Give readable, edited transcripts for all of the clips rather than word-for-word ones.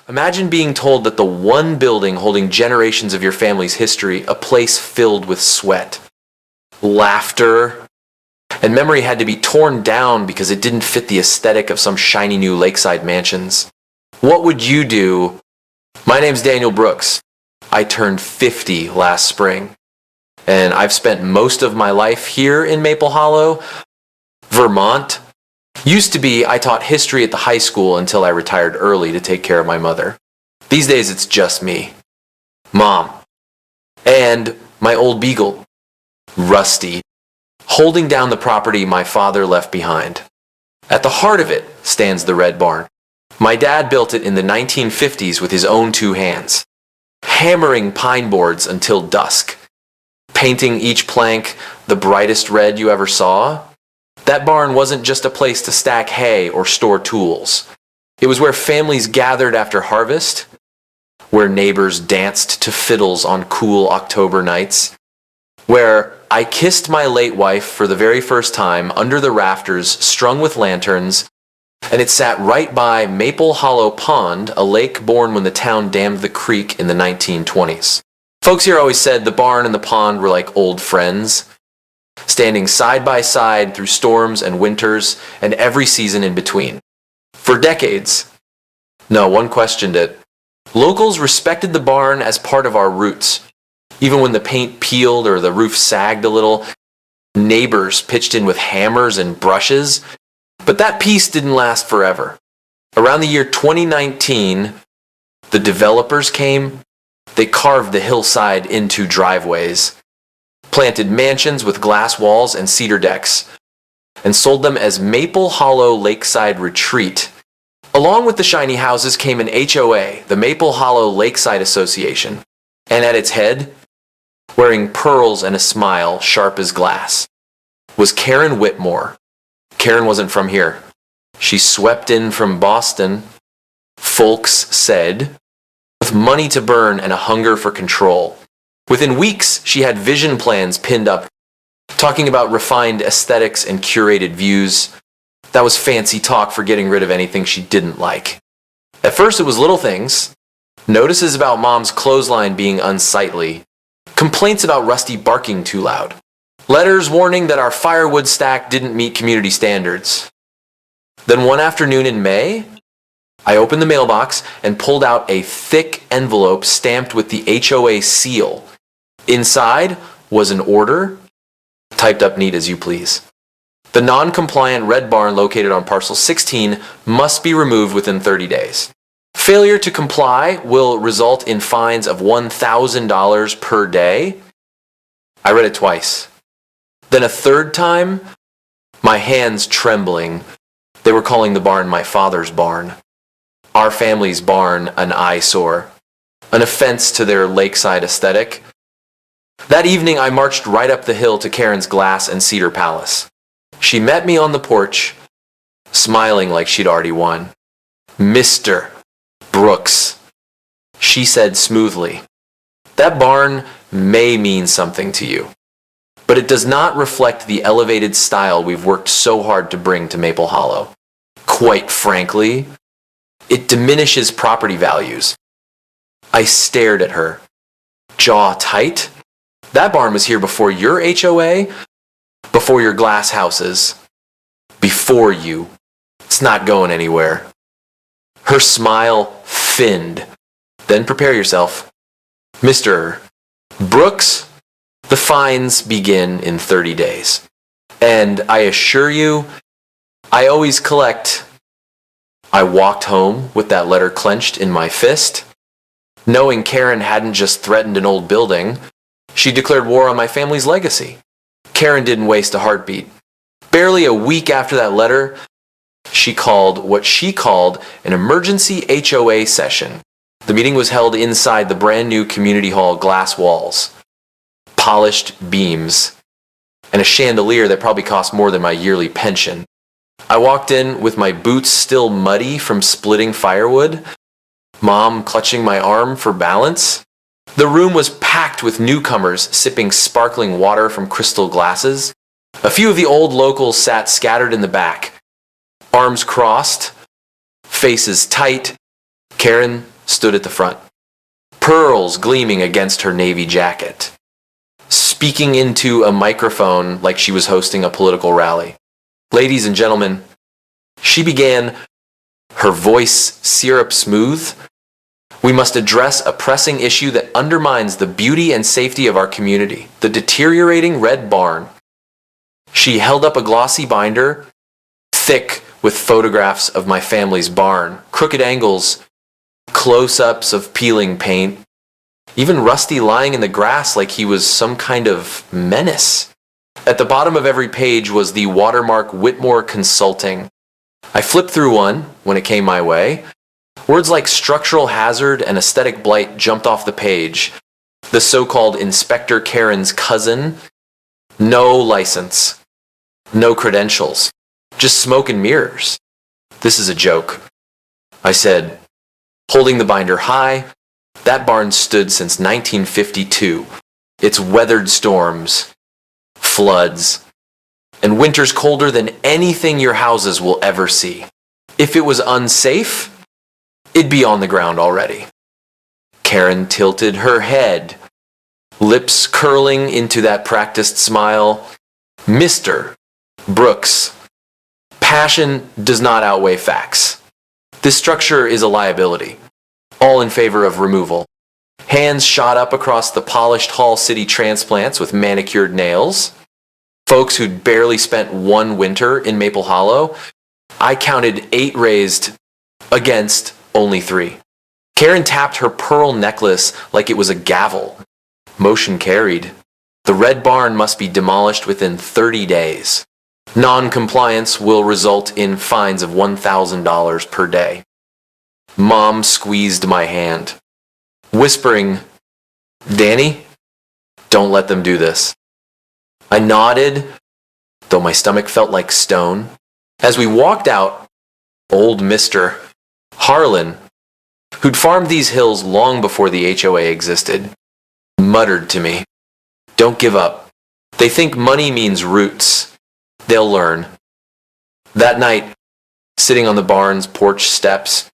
Imagine being told that the one building holding generations of your family's history, a place filled with sweat, laughter, and memory had to be torn down because it didn't fit the aesthetic of some shiny new lakeside mansions. What would you do? My name's Daniel Brooks. I turned 50 last spring, and I've spent most of my life here in Maple Hollow, Vermont. Used to be, I taught history at the high school until I retired early to take care of my mother. These days it's just me, Mom, and my old beagle, Rusty, holding down the property my father left behind. At the heart of it stands the Red Barn. My dad built it in the 1950s with his own two hands, hammering pine boards until dusk, painting each plank the brightest red you ever saw. That barn wasn't just a place to stack hay or store tools. It was where families gathered after harvest, where neighbors danced to fiddles on cool October nights, where I kissed my late wife for the very first time under the rafters strung with lanterns, and it sat right by Maple Hollow Pond, a lake born when the town dammed the creek in the 1920s. Folks here always said the barn and the pond were like old friends, standing side by side through storms and winters and every season in between. For decades, no one questioned it. Locals respected the barn as part of our roots. Even when the paint peeled or the roof sagged a little, neighbors pitched in with hammers and brushes. But that peace didn't last forever. Around the year 2019, the developers came. They carved the hillside into driveways, planted mansions with glass walls and cedar decks, and sold them as Maple Hollow Lakeside Retreat. Along with the shiny houses came an HOA, the Maple Hollow Lakeside Association, and at its head, wearing pearls and a smile sharp as glass, was Karen Whitmore. Karen wasn't from here. She swept in from Boston, folks said, with money to burn and a hunger for control. Within weeks, she had vision plans pinned up, talking about refined aesthetics and curated views. That was fancy talk for getting rid of anything she didn't like. At first, it was little things. Notices about Mom's clothesline being unsightly. Complaints about Rusty barking too loud. Letters warning that our firewood stack didn't meet community standards. Then one afternoon in May, I opened the mailbox and pulled out a thick envelope stamped with the HOA seal. Inside was an order, typed up neat as you please. The non-compliant Red Barn located on parcel 16 must be removed within 30 days. Failure to comply will result in fines of $1,000 per day. I read it twice. Then a third time, my hands trembling. They were calling the barn my father's barn. Our family's barn an eyesore, an offense to their lakeside aesthetic. That evening, I marched right up the hill to Karen's glass and cedar palace. She met me on the porch, smiling like she'd already won. Mr. Brooks, she said smoothly, that barn may mean something to you, but it does not reflect the elevated style we've worked so hard to bring to Maple Hollow. Quite frankly, it diminishes property values. I stared at her, jaw tight. That barn was here before your HOA, before your glass houses, before you. It's not going anywhere. Her smile thinned. Then prepare yourself. Mr. Brooks, the fines begin in 30 days. And I assure you, I always collect. I walked home with that letter clenched in my fist, knowing Karen hadn't just threatened an old building, she declared war on my family's legacy. Karen didn't waste a heartbeat. Barely a week after that letter, she called what she called an emergency HOA session. The meeting was held inside the brand new community hall glass walls, polished beams, and a chandelier that probably cost more than my yearly pension. I walked in with my boots still muddy from splitting firewood, Mom clutching my arm for balance. The room was packed with newcomers sipping sparkling water from crystal glasses. A few of the old locals sat scattered in the back, arms crossed, faces tight. Karen stood at the front, pearls gleaming against her navy jacket, speaking into a microphone like she was hosting a political rally. Ladies and gentlemen, she began, her voice syrup smooth. We must address a pressing issue that undermines the beauty and safety of our community, the deteriorating red barn. She held up a glossy binder, thick with photographs of my family's barn, crooked angles, close-ups of peeling paint, even Rusty lying in the grass like he was some kind of menace. At the bottom of every page was the watermark Whitmore Consulting. I flipped through one when it came my way. Words like structural hazard and aesthetic blight jumped off the page. The so-called Inspector Karen's cousin. No license. No credentials. Just smoke and mirrors. This is a joke. I said, holding the binder high. That barn stood since 1952. It's weathered storms, floods, and winters colder than anything your houses will ever see. If it was unsafe, it'd be on the ground already. Karen tilted her head, lips curling into that practiced smile. Mr. Brooks, passion does not outweigh facts. This structure is a liability, all in favor of removal. Hands shot up across the polished Hall City transplants with manicured nails. Folks who'd barely spent one winter in Maple Hollow. I counted 8 raised against only 3. Karen tapped her pearl necklace like it was a gavel. Motion carried. The red barn must be demolished within 30 days. Non-compliance will result in fines of $1,000 per day. Mom squeezed my hand, whispering, "Danny, don't let them do this." I nodded, though my stomach felt like stone. As we walked out, old Mr. Harlan, who'd farmed these hills long before the HOA existed, muttered to me, "Don't give up. They think money means roots. They'll learn." That night, sitting on the barn's porch steps,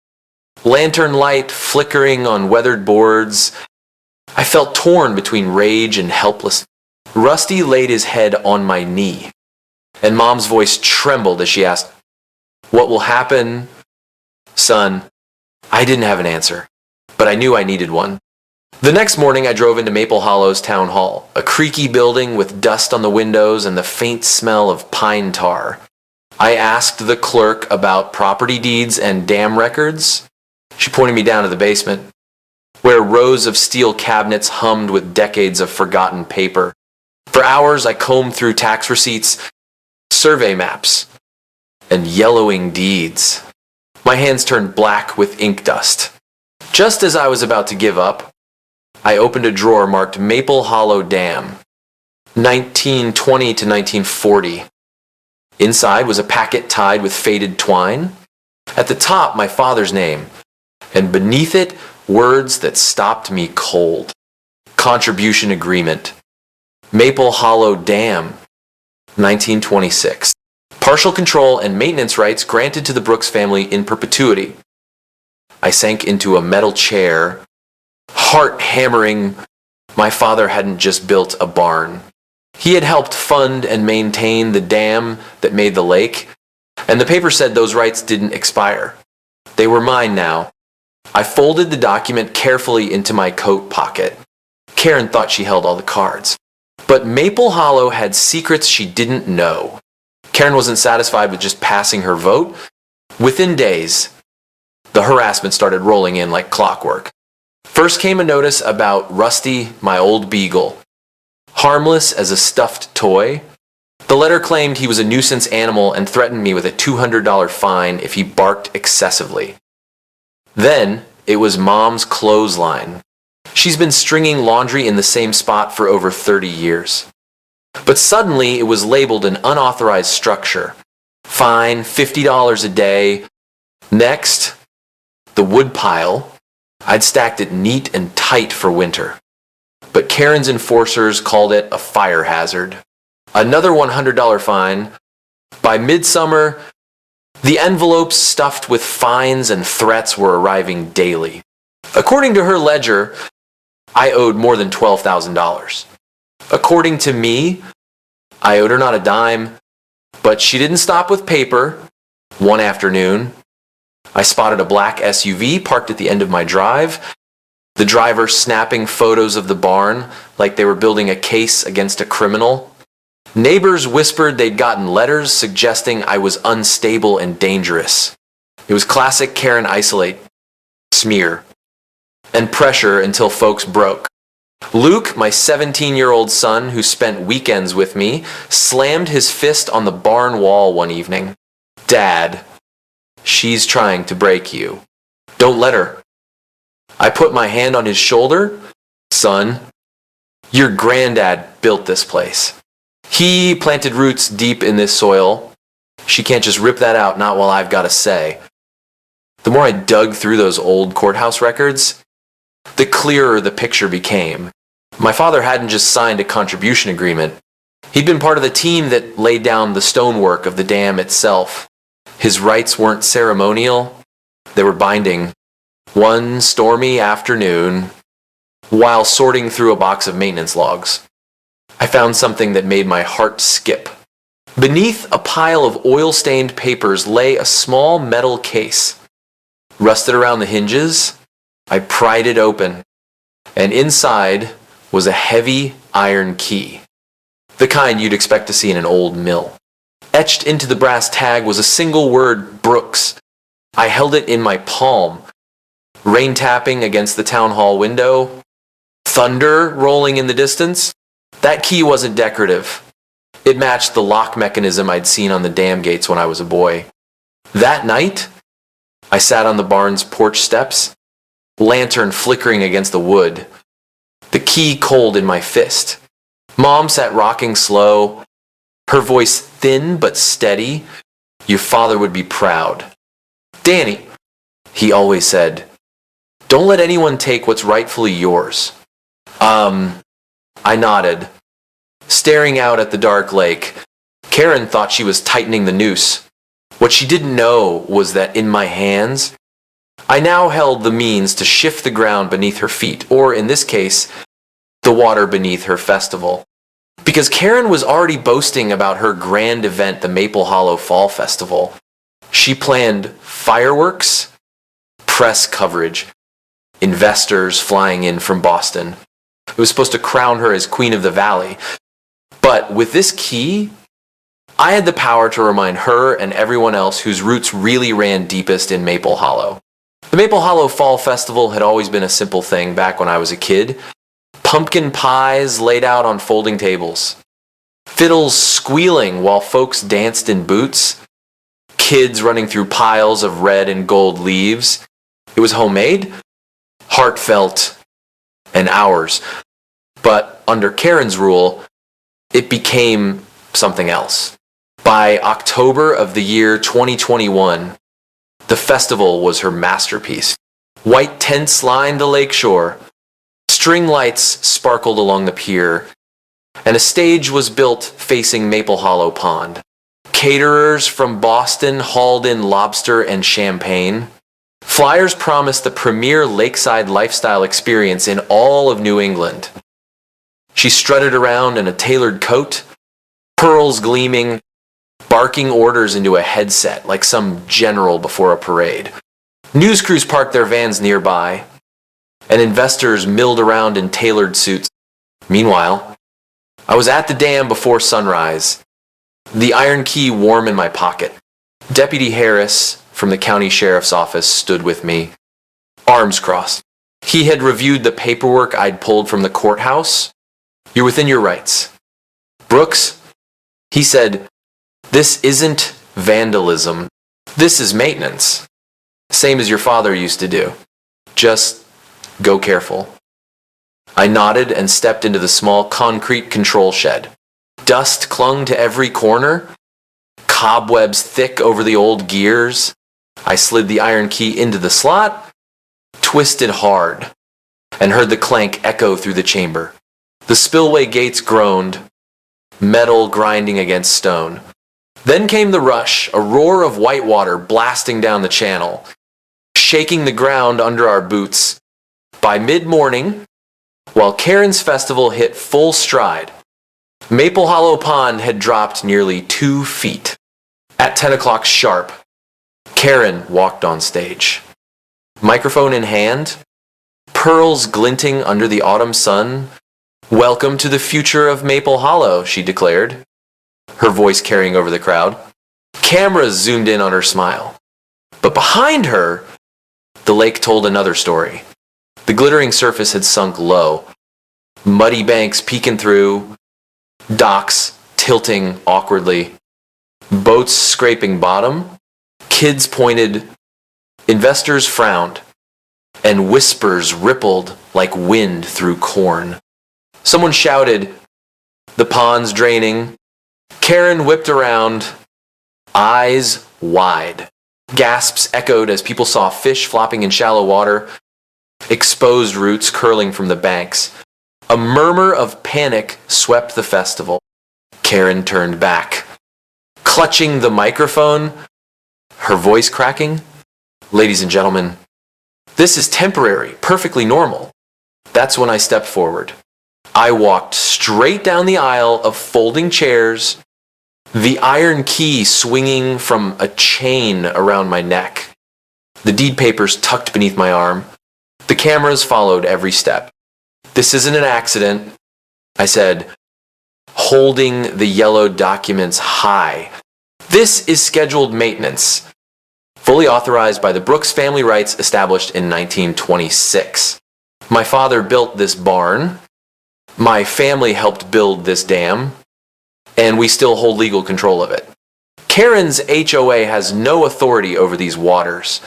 lantern light flickering on weathered boards, I felt torn between rage and helplessness. Rusty laid his head on my knee, and Mom's voice trembled as she asked, "What will happen, son?" I didn't have an answer, but I knew I needed one. The next morning, I drove into Maple Hollow's town hall, a creaky building with dust on the windows and the faint smell of pine tar. I asked the clerk about property deeds and dam records. She pointed me down to the basement, where rows of steel cabinets hummed with decades of forgotten paper. For hours, I combed through tax receipts, survey maps, and yellowing deeds. My hands turned black with ink dust. Just as I was about to give up, I opened a drawer marked Maple Hollow Dam, 1920 to 1940. Inside was a packet tied with faded twine. At the top, my father's name, and beneath it, words that stopped me cold. Contribution agreement. Maple Hollow Dam, 1926. Partial control and maintenance rights granted to the Brooks family in perpetuity. I sank into a metal chair, heart hammering. My father hadn't just built a barn. He had helped fund and maintain the dam that made the lake, and the paper said those rights didn't expire. They were mine now. I folded the document carefully into my coat pocket. Karen thought she held all the cards. But Maple Hollow had secrets she didn't know. Karen wasn't satisfied with just passing her vote. Within days, the harassment started rolling in like clockwork. First came a notice about Rusty, my old beagle. Harmless as a stuffed toy, the letter claimed he was a nuisance animal and threatened me with a $200 fine if he barked excessively. Then, it was Mom's clothesline. She's been stringing laundry in the same spot for over 30 years. But suddenly, it was labeled an unauthorized structure. Fine, $50 a day. Next, the wood pile. I'd stacked it neat and tight for winter. But Karen's enforcers called it a fire hazard. Another $100 fine. By midsummer, the envelopes stuffed with fines and threats were arriving daily. According to her ledger, I owed more than $12,000. According to me, I owed her not a dime, but she didn't stop with paper. One afternoon, I spotted a black SUV parked at the end of my drive, the driver snapping photos of the barn like they were building a case against a criminal. Neighbors whispered they'd gotten letters suggesting I was unstable and dangerous. It was classic Karen isolate, smear, and pressure until folks broke. Luke, my 17-year-old son who spent weekends with me, slammed his fist on the barn wall one evening. Dad, she's trying to break you. Don't let her. I put my hand on his shoulder. Son, your granddad built this place. He planted roots deep in this soil. She can't just rip that out, not while I've got a say. The more I dug through those old courthouse records, the clearer the picture became. My father hadn't just signed a contribution agreement. He'd been part of the team that laid down the stonework of the dam itself. His rights weren't ceremonial, they were binding. One stormy afternoon, while sorting through a box of maintenance logs, I found something that made my heart skip. Beneath a pile of oil-stained papers lay a small metal case. Rusted around the hinges, I pried it open, and inside was a heavy iron key, the kind you'd expect to see in an old mill. Etched into the brass tag was a single word, Brooks. I held it in my palm, rain tapping against the town hall window, thunder rolling in the distance. That key wasn't decorative. It matched the lock mechanism I'd seen on the dam gates when I was a boy. That night, I sat on the barn's porch steps, lantern flickering against the wood, the key cold in my fist. Mom sat rocking slow, her voice thin but steady. Your father would be proud. Danny, he always said, don't let anyone take what's rightfully yours. I nodded, staring out at the dark lake. Karen thought she was tightening the noose. What she didn't know was that in my hands, I now held the means to shift the ground beneath her feet, or in this case, the water beneath her festival. Because Karen was already boasting about her grand event, the Maple Hollow Fall Festival. She planned fireworks, press coverage, investors flying in from Boston. It was supposed to crown her as Queen of the Valley. But with this key, I had the power to remind her and everyone else whose roots really ran deepest in Maple Hollow. The Maple Hollow Fall Festival had always been a simple thing back when I was a kid. Pumpkin pies laid out on folding tables, fiddles squealing while folks danced in boots, kids running through piles of red and gold leaves. It was homemade, heartfelt, and ours. But under Karen's rule, it became something else. By October of the year 2021, the festival was her masterpiece. White tents lined the lakeshore, string lights sparkled along the pier, and a stage was built facing Maple Hollow Pond. Caterers from Boston hauled in lobster and champagne. Flyers promised the premier lakeside lifestyle experience in all of New England. She strutted around in a tailored coat, pearls gleaming, barking orders into a headset like some general before a parade. News crews parked their vans nearby, and investors milled around in tailored suits. Meanwhile, I was at the dam before sunrise, the iron key warm in my pocket. Deputy Harris from the county sheriff's office stood with me, arms crossed. He had reviewed the paperwork I'd pulled from the courthouse. You're within your rights. Brooks, he said, this isn't vandalism. This is maintenance. Same as your father used to do. Just go careful. I nodded and stepped into the small concrete control shed. Dust clung to every corner, cobwebs thick over the old gears. I slid the iron key into the slot, twisted hard, and heard the clank echo through the chamber. The spillway gates groaned, metal grinding against stone. Then came the rush, a roar of white water blasting down the channel, shaking the ground under our boots. By mid-morning, while Karen's festival hit full stride, Maple Hollow Pond had dropped nearly 2 feet. At 10 o'clock sharp, Karen walked on stage. Microphone in hand, pearls glinting under the autumn sun. "Welcome to the future of Maple Hollow," she declared, her voice carrying over the crowd. Cameras zoomed in on her smile. But behind her, the lake told another story. The glittering surface had sunk low, muddy banks peeking through, docks tilting awkwardly, boats scraping bottom, kids pointed, investors frowned, and whispers rippled like wind through corn. Someone shouted, "The pond's draining." Karen whipped around, eyes wide. Gasps echoed as people saw fish flopping in shallow water, exposed roots curling from the banks. A murmur of panic swept the festival. Karen turned back, clutching the microphone, her voice cracking. "Ladies and gentlemen, this is temporary, perfectly normal." That's when I stepped forward. I walked straight down the aisle of folding chairs, the iron key swinging from a chain around my neck, the deed papers tucked beneath my arm. The cameras followed every step. "This isn't an accident," I said, holding the yellow documents high. "This is scheduled maintenance, fully authorized by the Brooks family rights established in 1926. My father built this barn. My family helped build this dam, and we still hold legal control of it. Karen's HOA has no authority over these waters."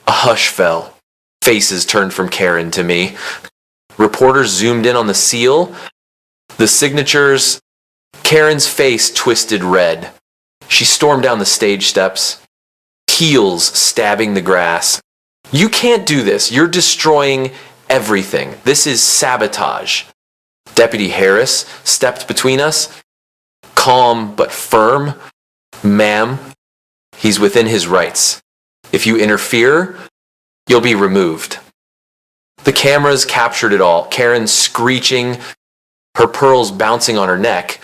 A hush fell. Faces turned from Karen to me. Reporters zoomed in on the seal, the signatures. Karen's face twisted red. She stormed down the stage steps, heels stabbing the grass. "You can't do this. You're destroying everything. This is sabotage." Deputy Harris stepped between us, calm but firm. "Ma'am, he's within his rights. If you interfere, you'll be removed." The cameras captured it all. Karen screeching, her pearls bouncing on her neck,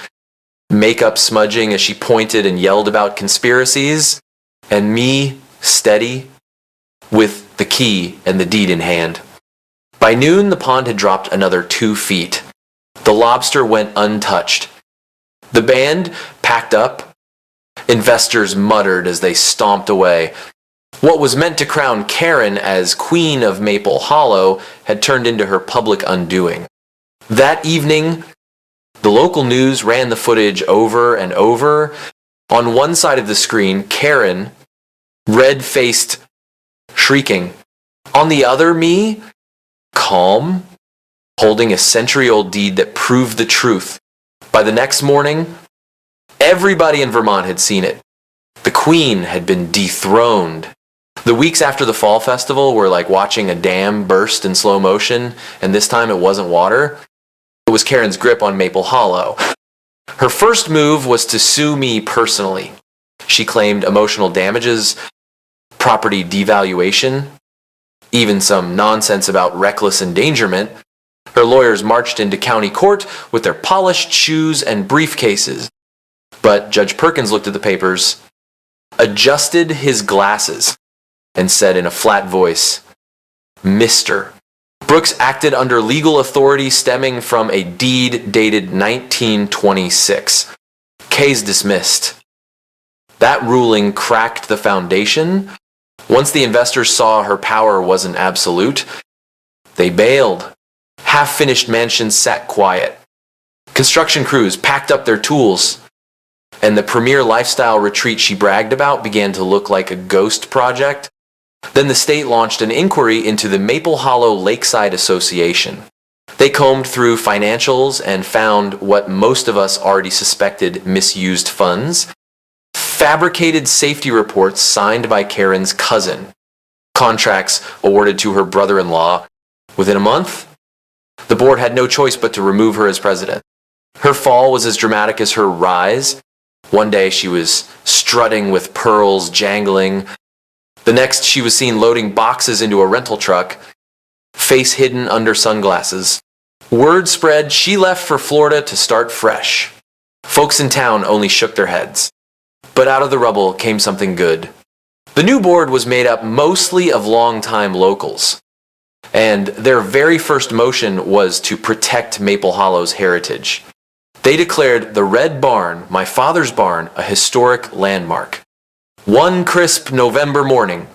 makeup smudging as she pointed and yelled about conspiracies, and me steady with the key and the deed in hand. By noon, the pond had dropped another 2 feet. The lobster went untouched. The band packed up. Investors muttered as they stomped away. What was meant to crown Karen as Queen of Maple Hollow had turned into her public undoing. That evening, the local news ran the footage over and over. On one side of the screen, Karen, red-faced, shrieking. On the other, me, calm, holding a century-old deed that proved the truth. By the next morning, everybody in Vermont had seen it. The Queen had been dethroned. The weeks after the fall festival were like watching a dam burst in slow motion, and this time it wasn't water. It was Karen's grip on Maple Hollow. Her first move was to sue me personally. She claimed emotional damages, property devaluation, even some nonsense about reckless endangerment. Her lawyers marched into county court with their polished shoes and briefcases. But Judge Perkins looked at the papers, adjusted his glasses, and said in a flat voice, "Mr. Brooks acted under legal authority stemming from a deed dated 1926. Case dismissed." That ruling cracked the foundation. Once the investors saw her power wasn't absolute, they bailed. Half-finished mansions sat quiet. Construction crews packed up their tools, and the premier lifestyle retreat she bragged about began to look like a ghost project. Then the state launched an inquiry into the Maple Hollow Lakeside Association. They combed through financials and found what most of us already suspected: misused funds, fabricated safety reports signed by Karen's cousin, contracts awarded to her brother-in-law. Within a month, the board had no choice but to remove her as president. Her fall was as dramatic as her rise. One day she was strutting with pearls jangling. The next she was seen loading boxes into a rental truck. face hidden under sunglasses. Word spread she left for Florida to start fresh. Folks in town only shook their heads. But out of the rubble came something good. The new board was made up mostly of longtime locals, and their very first motion was to protect Maple Hollow's heritage. They declared the Red Barn, my father's barn, a historic landmark. One crisp November morning,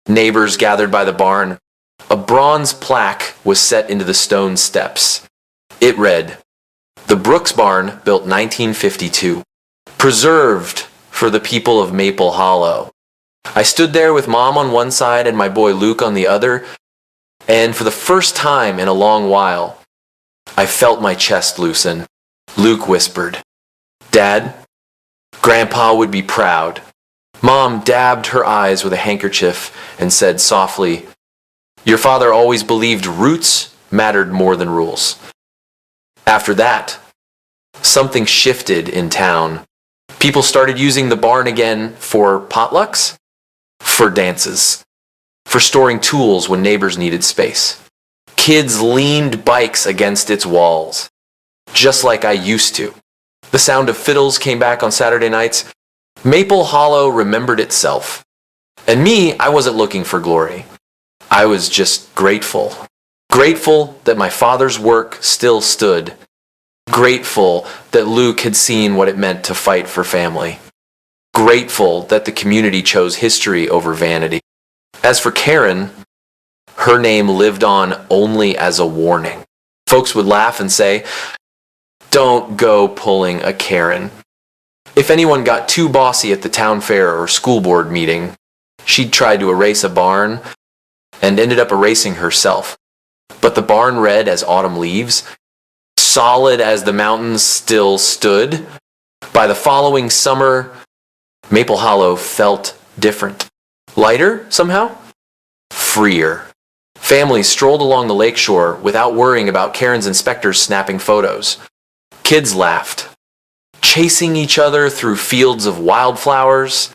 neighbors gathered by the barn. A bronze plaque was set into the stone steps. It read, "The Brooks Barn, built 1952. Preserved for the people of Maple Hollow." I stood there with Mom on one side and my boy Luke on the other, and for the first time in a long while, I felt my chest loosen. Luke whispered, "Dad, Grandpa would be proud." Mom dabbed her eyes with a handkerchief and said softly, "Your father always believed roots mattered more than rules." After that, something shifted in town. People started using the barn again for potlucks, for dances, for storing tools when neighbors needed space. Kids leaned bikes against its walls, just like I used to. The sound of fiddles came back on Saturday nights. Maple Hollow remembered itself. And me, I wasn't looking for glory. I was just grateful. Grateful that my father's work still stood. Grateful that Luke had seen what it meant to fight for family. Grateful that the community chose history over vanity. As for Karen, her name lived on only as a warning. Folks would laugh and say, "Don't go pulling a Karen." If anyone got too bossy at the town fair or school board meeting, she'd try to erase a barn and ended up erasing herself. But the barn read as autumn leaves, solid as the mountains still stood. By the following summer, Maple Hollow felt different. Lighter, somehow? Freer. Families strolled along the lakeshore without worrying about Karen's inspectors snapping photos. Kids laughed, chasing each other through fields of wildflowers,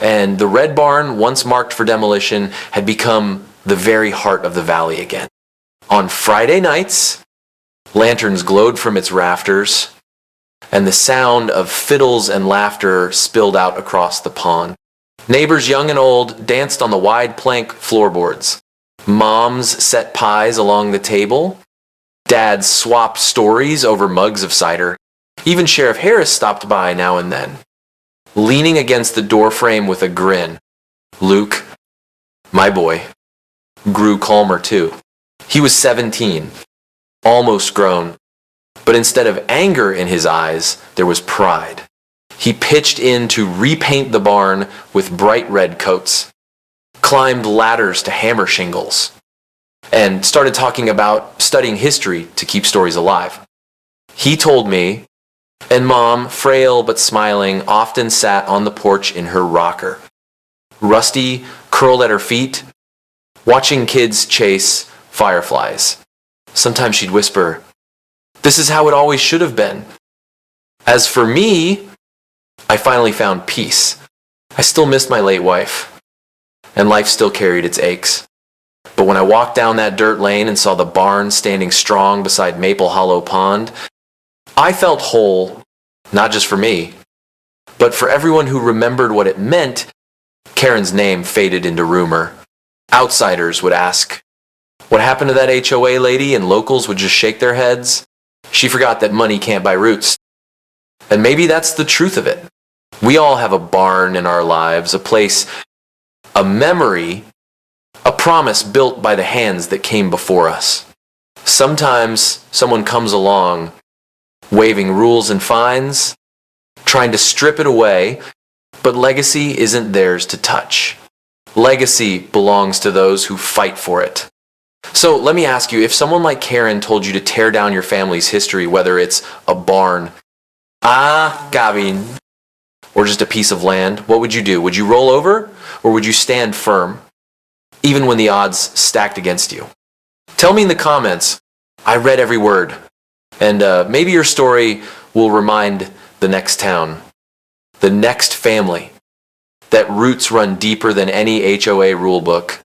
and the Red Barn, once marked for demolition, had become the very heart of the valley again. On Friday nights, lanterns glowed from its rafters, and the sound of fiddles and laughter spilled out across the pond. Neighbors young and old danced on the wide plank floorboards. Moms set pies along the table. Dads swapped stories over mugs of cider. Even Sheriff Harris stopped by now and then, leaning against the doorframe with a grin. Luke, my boy, grew calmer too. He was 17, almost grown, but instead of anger in his eyes, there was pride. He pitched in to repaint the barn with bright red coats, climbed ladders to hammer shingles, and started talking about studying history to keep stories alive. He told me, and Mom, frail but smiling, often sat on the porch in her rocker. Rusty curled at her feet, watching kids chase fireflies. Sometimes she'd whisper, "This is how it always should have been." As for me, I finally found peace. I still missed my late wife, and life still carried its aches. But when I walked down that dirt lane and saw the barn standing strong beside Maple Hollow Pond, I felt whole, not just for me, but for everyone who remembered what it meant. Karen's name faded into rumor. Outsiders would ask, "What happened to that HOA lady?" And locals would just shake their heads. She forgot that money can't buy roots. And maybe that's the truth of it. We all have a barn in our lives, a place, a memory, a promise built by the hands that came before us. Sometimes someone comes along, waiving rules and fines, trying to strip it away, but legacy isn't theirs to touch. Legacy belongs to those who fight for it. So let me ask you, if someone like Karen told you to tear down your family's history, whether it's a barn, Gavin, or just a piece of land, what would you do? Would you roll over, or would you stand firm, even when the odds stacked against you? Tell me in the comments. I read every word. And maybe your story will remind the next town, the next family, that roots run deeper than any HOA rulebook,